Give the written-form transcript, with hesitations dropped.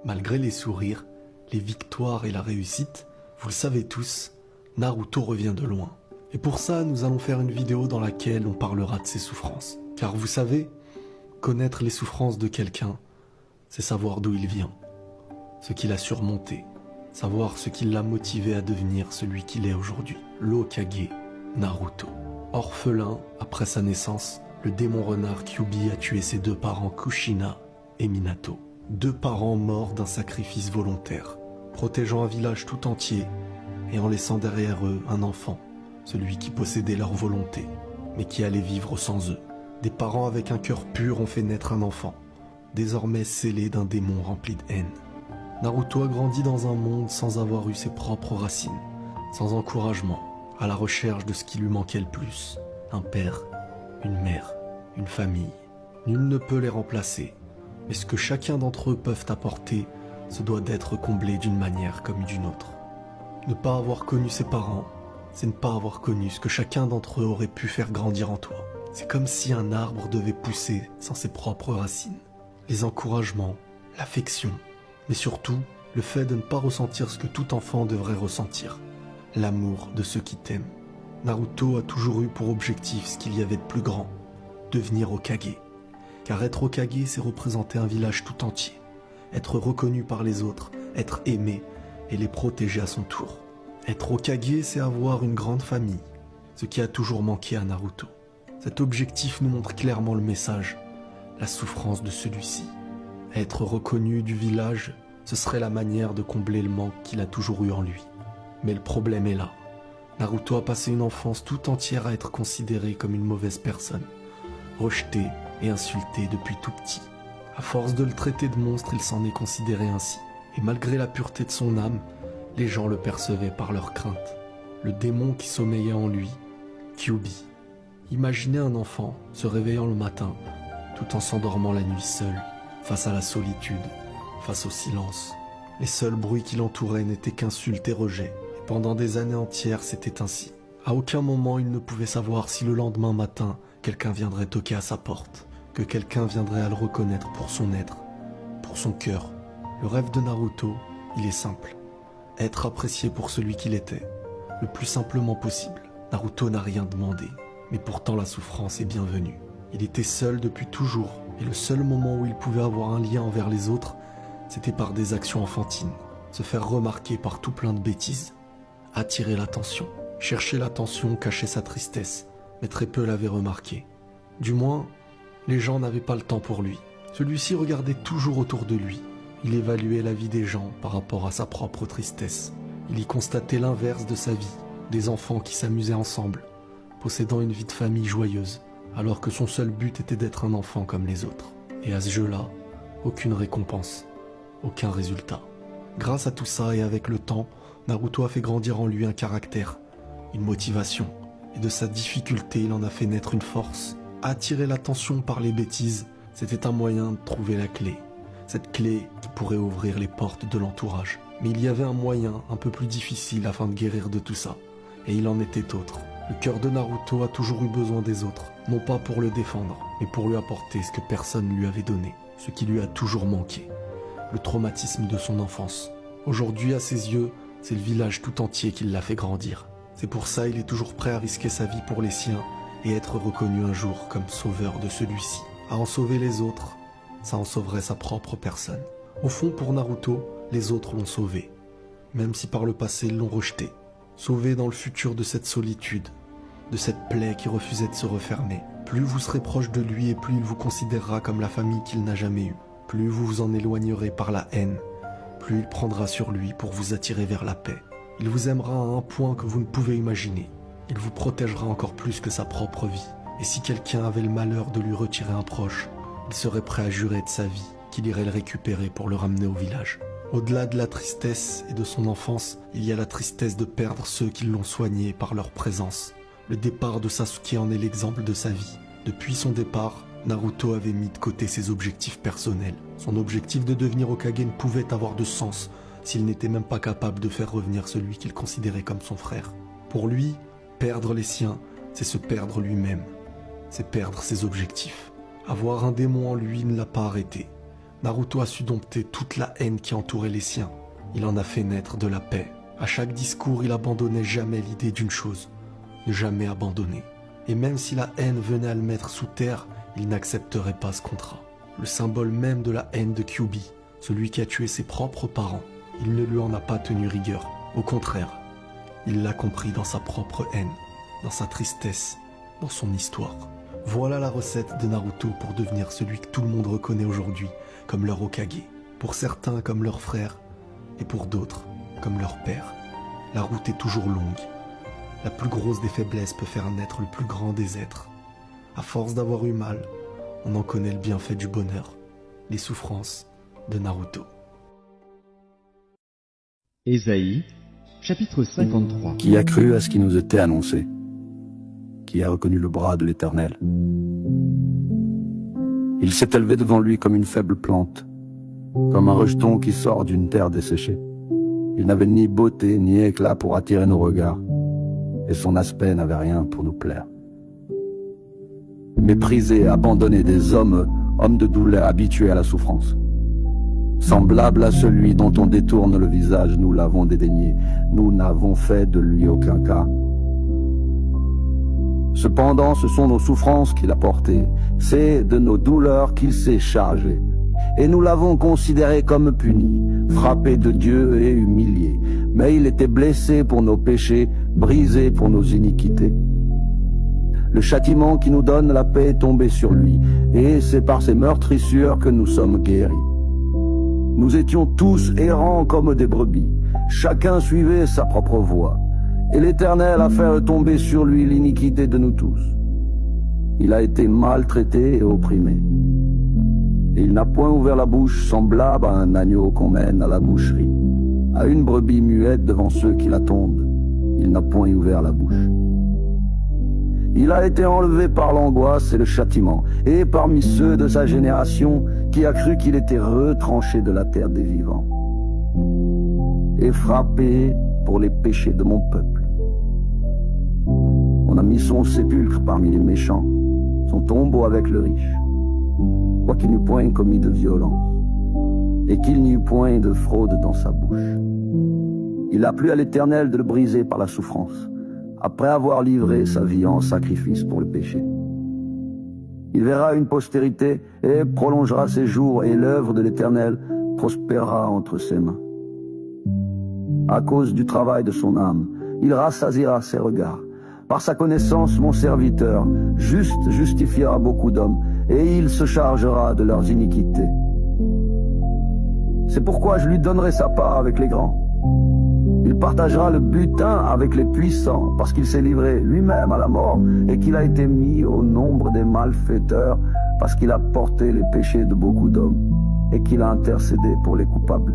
Malgré les sourires, les victoires et la réussite, vous le savez tous, Naruto revient de loin. Et pour ça, nous allons faire une vidéo dans laquelle on parlera de ses souffrances. Car vous savez, connaître les souffrances de quelqu'un, c'est savoir d'où il vient, ce qu'il a surmonté, savoir ce qui l'a motivé à devenir celui qu'il est aujourd'hui, l'Hokage Naruto. Orphelin après sa naissance, le démon renard Kyuubi a tué ses deux parents Kushina et Minato. Deux parents morts d'un sacrifice volontaire, protégeant un village tout entier et en laissant derrière eux un enfant, celui qui possédait leur volonté, mais qui allait vivre sans eux. Des parents avec un cœur pur ont fait naître un enfant, désormais scellé d'un démon rempli de haine. Naruto a grandi dans un monde sans avoir eu ses propres racines, sans encouragement, à la recherche de ce qui lui manquait le plus. Un père, une mère, une famille. Nul ne peut les remplacer, mais ce que chacun d'entre eux peuvent apporter se doit d'être comblé d'une manière comme d'une autre. Ne pas avoir connu ses parents, c'est ne pas avoir connu ce que chacun d'entre eux aurait pu faire grandir en toi. C'est comme si un arbre devait pousser sans ses propres racines. Les encouragements, l'affection, mais surtout le fait de ne pas ressentir ce que tout enfant devrait ressentir. L'amour de ceux qui t'aiment. Naruto a toujours eu pour objectif ce qu'il y avait de plus grand, devenir Hokage. Car être Hokage, c'est représenter un village tout entier, être reconnu par les autres, être aimé et les protéger à son tour. Être Hokage, c'est avoir une grande famille, ce qui a toujours manqué à Naruto. Cet objectif nous montre clairement le message, la souffrance de celui-ci. Être reconnu du village, ce serait la manière de combler le manque qu'il a toujours eu en lui. Mais le problème est là. Naruto a passé une enfance tout entière à être considéré comme une mauvaise personne, rejeté et insulté depuis tout petit. À force de le traiter de monstre, il s'en est considéré ainsi. Et malgré la pureté de son âme, les gens le percevaient par leur crainte. Le démon qui sommeillait en lui, Kyuubi. Imaginez un enfant se réveillant le matin, tout en s'endormant la nuit seul, face à la solitude, face au silence. Les seuls bruits qui l'entouraient n'étaient qu'insultes et rejets. Et pendant des années entières, c'était ainsi. À aucun moment, il ne pouvait savoir si le lendemain matin, quelqu'un viendrait toquer à sa porte, que quelqu'un viendrait à le reconnaître pour son être, pour son cœur. Le rêve de Naruto, il est simple. Être apprécié pour celui qu'il était, le plus simplement possible. Naruto n'a rien demandé, mais pourtant la souffrance est bienvenue. Il était seul depuis toujours, et le seul moment où il pouvait avoir un lien envers les autres, c'était par des actions enfantines, se faire remarquer par tout plein de bêtises, attirer l'attention, chercher l'attention, cacher sa tristesse, mais très peu l'avaient remarqué. Du moins, les gens n'avaient pas le temps pour lui. Celui-ci regardait toujours autour de lui. Il évaluait la vie des gens par rapport à sa propre tristesse. Il y constatait l'inverse de sa vie, des enfants qui s'amusaient ensemble, possédant une vie de famille joyeuse, alors que son seul but était d'être un enfant comme les autres. Et à ce jeu-là, aucune récompense, aucun résultat. Grâce à tout ça et avec le temps, Naruto a fait grandir en lui un caractère, une motivation, et de sa difficulté, il en a fait naître une force. Attirer l'attention par les bêtises, c'était un moyen de trouver la clé. Cette clé qui pourrait ouvrir les portes de l'entourage. Mais il y avait un moyen un peu plus difficile afin de guérir de tout ça. Et il en était autre. Le cœur de Naruto a toujours eu besoin des autres. Non pas pour le défendre, mais pour lui apporter ce que personne ne lui avait donné. Ce qui lui a toujours manqué. Le traumatisme de son enfance. Aujourd'hui, à ses yeux, c'est le village tout entier qui l'a fait grandir. C'est pour ça il est toujours prêt à risquer sa vie pour les siens et être reconnu un jour comme sauveur de celui-ci. À en sauver les autres, ça en sauverait sa propre personne. Au fond, pour Naruto, les autres l'ont sauvé, même si par le passé ils l'ont rejeté. Sauvé dans le futur de cette solitude, de cette plaie qui refusait de se refermer. Plus vous serez proche de lui et plus il vous considérera comme la famille qu'il n'a jamais eue. Plus vous vous en éloignerez par la haine, plus il prendra sur lui pour vous attirer vers la paix. Il vous aimera à un point que vous ne pouvez imaginer. Il vous protégera encore plus que sa propre vie. Et si quelqu'un avait le malheur de lui retirer un proche, il serait prêt à jurer de sa vie qu'il irait le récupérer pour le ramener au village. Au-delà de la tristesse et de son enfance, il y a la tristesse de perdre ceux qui l'ont soigné par leur présence. Le départ de Sasuke en est l'exemple de sa vie. Depuis son départ, Naruto avait mis de côté ses objectifs personnels. Son objectif de devenir Hokage ne pouvait avoir de sens s'il n'était même pas capable de faire revenir celui qu'il considérait comme son frère. Pour lui, perdre les siens, c'est se perdre lui-même. C'est perdre ses objectifs. Avoir un démon en lui ne l'a pas arrêté. Naruto a su dompter toute la haine qui entourait les siens. Il en a fait naître de la paix. À chaque discours, il abandonnait jamais l'idée d'une chose, ne jamais abandonner. Et même si la haine venait à le mettre sous terre, il n'accepterait pas ce contrat. Le symbole même de la haine de Kyuubi, celui qui a tué ses propres parents, il ne lui en a pas tenu rigueur. Au contraire, il l'a compris dans sa propre haine, dans sa tristesse, dans son histoire. Voilà la recette de Naruto pour devenir celui que tout le monde reconnaît aujourd'hui comme leur Hokage. Pour certains comme leur frère, et pour d'autres comme leur père. La route est toujours longue. La plus grosse des faiblesses peut faire naître le plus grand des êtres. À force d'avoir eu mal, on en connaît le bienfait du bonheur, les souffrances de Naruto. Ésaïe, chapitre 53. Qui a cru à ce qui nous était annoncé? Qui a reconnu le bras de l'Éternel? Il s'est élevé devant lui comme une faible plante, comme un rejeton qui sort d'une terre desséchée. Il n'avait ni beauté ni éclat pour attirer nos regards, et son aspect n'avait rien pour nous plaire. Méprisé, abandonné des hommes de douleur habitués à la souffrance. Semblable à celui dont on détourne le visage, nous l'avons dédaigné, nous n'avons fait de lui aucun cas. Cependant, ce sont nos souffrances qu'il a portées, c'est de nos douleurs qu'il s'est chargé. Et nous l'avons considéré comme puni, frappé de Dieu et humilié. Mais il était blessé pour nos péchés, brisé pour nos iniquités. Le châtiment qui nous donne la paix est tombé sur lui, et c'est par ses meurtrissures que nous sommes guéris. Nous étions tous errants comme des brebis, chacun suivait sa propre voie, et l'Éternel a fait retomber sur lui l'iniquité de nous tous. Il a été maltraité et opprimé. Et il n'a point ouvert la bouche, semblable à un agneau qu'on mène à la boucherie, à une brebis muette devant ceux qui l'attendent. Il n'a point ouvert la bouche. Il a été enlevé par l'angoisse et le châtiment, et parmi ceux de sa génération qui a cru qu'il était retranché de la terre des vivants, et frappé pour les péchés de mon peuple. On a mis son sépulcre parmi les méchants, son tombeau avec le riche, quoiqu'il n'eût point commis de violence, et qu'il n'y eût point de fraude dans sa bouche. Il a plu à l'Éternel de le briser par la souffrance, après avoir livré sa vie en sacrifice pour le péché. Il verra une postérité et prolongera ses jours, et l'œuvre de l'Éternel prospérera entre ses mains. À cause du travail de son âme, il rassasiera ses regards. Par sa connaissance, mon serviteur, juste, justifiera beaucoup d'hommes, et il se chargera de leurs iniquités. C'est pourquoi je lui donnerai sa part avec les grands. Il partagera le butin avec les puissants, parce qu'il s'est livré lui-même à la mort, et qu'il a été mis au nombre des malfaiteurs, parce qu'il a porté les péchés de beaucoup d'hommes, et qu'il a intercédé pour les coupables.